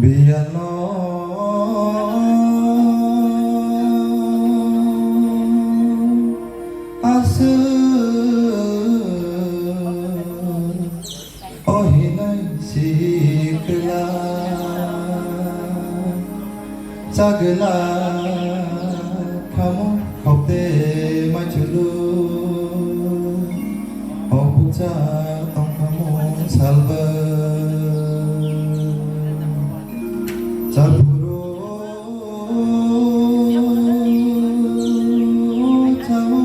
Be alone, asu, oh hinai sikla, sagla, kamu kopte machulu, oh puja tong kamu salva. Saburo chamu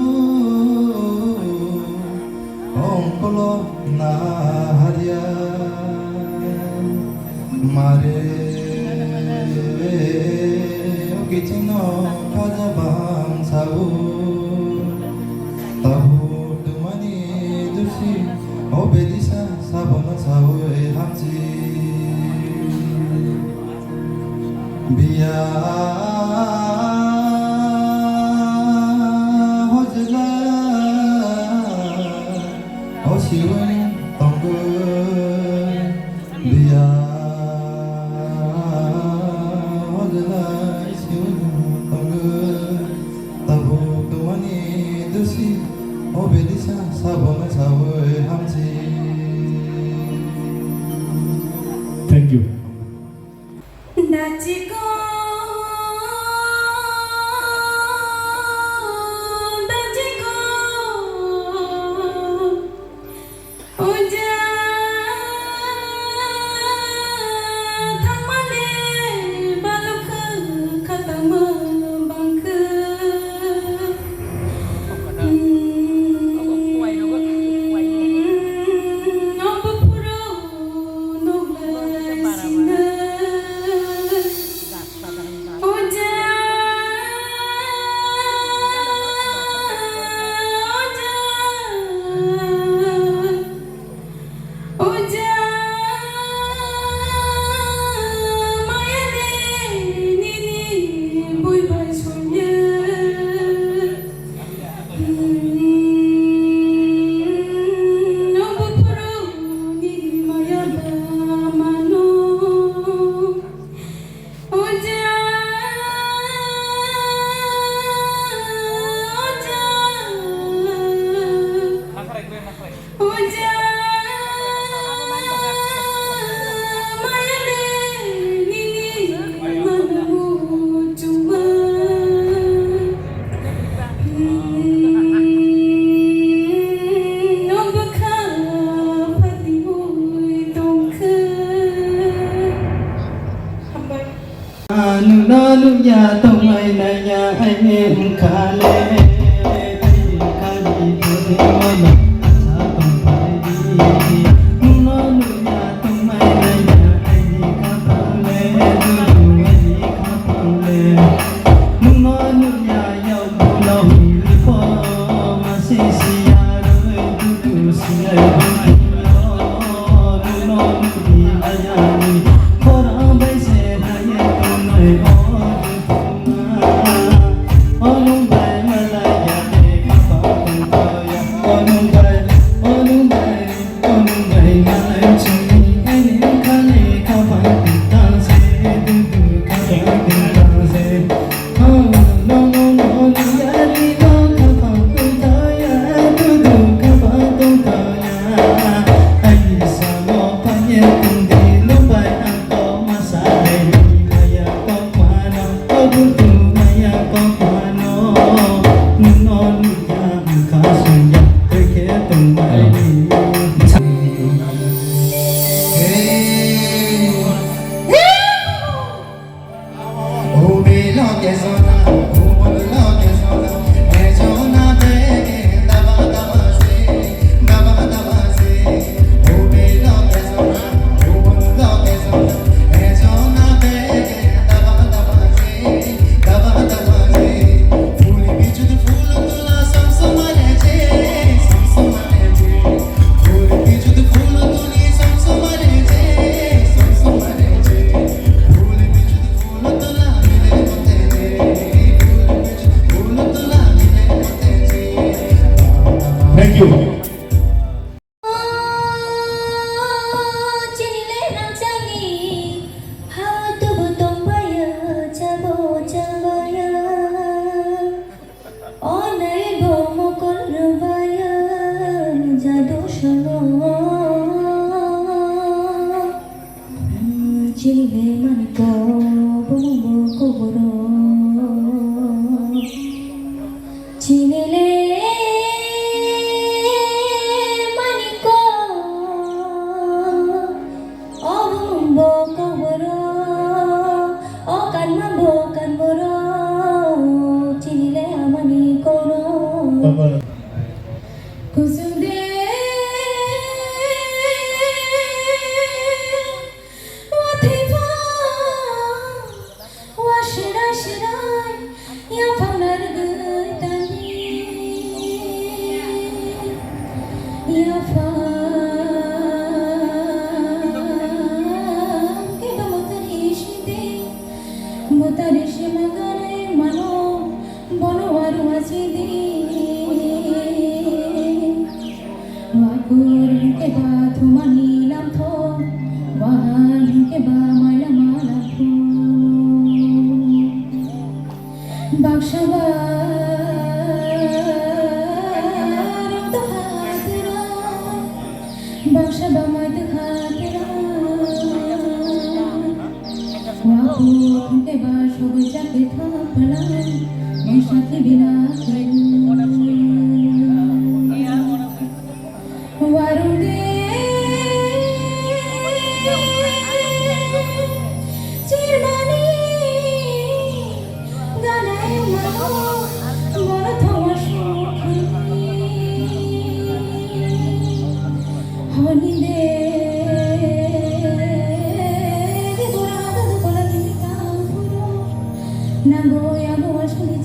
ongkolo naharia mare okitino kajabam sabu tabu tumani dusi obedisa sabona sabu hamji Biya hojla oshiwan tonggu biya hojla oshiwan tonggu tabu tumani dusi obedisa sabona sabu hamji. Thank you. Dachiko, dachiko, oja, thamane baluk khatam bank. Nalu ya tomai na ya ayen khale khali mana sa tomai nalu ya tomai na ya ayen khale ayen khale nalu ya yau lo hi po ma si si ya ro tu si ai nalu di ayani khora bai se na ya tomai doshano chile maniko bumbo koboro chinele maniko bumbo koboro o kanboro chinile maniko Kusude Watifa Washirai Ya Panar Gutani Ya Fa Keba Mutarishi Magare Mano Bono Waru Asidi Wakur ke ba thumani lam tho wahan ke ba mala mala tho bakshaba rat khatira bakshaba mat khatira wakur ke ba shob jake tha pala mein sathi bina Warude Chirmani Ganay mano Moro thoma shukhi Honi de Gurada kola gita puro Nagoya goa shuni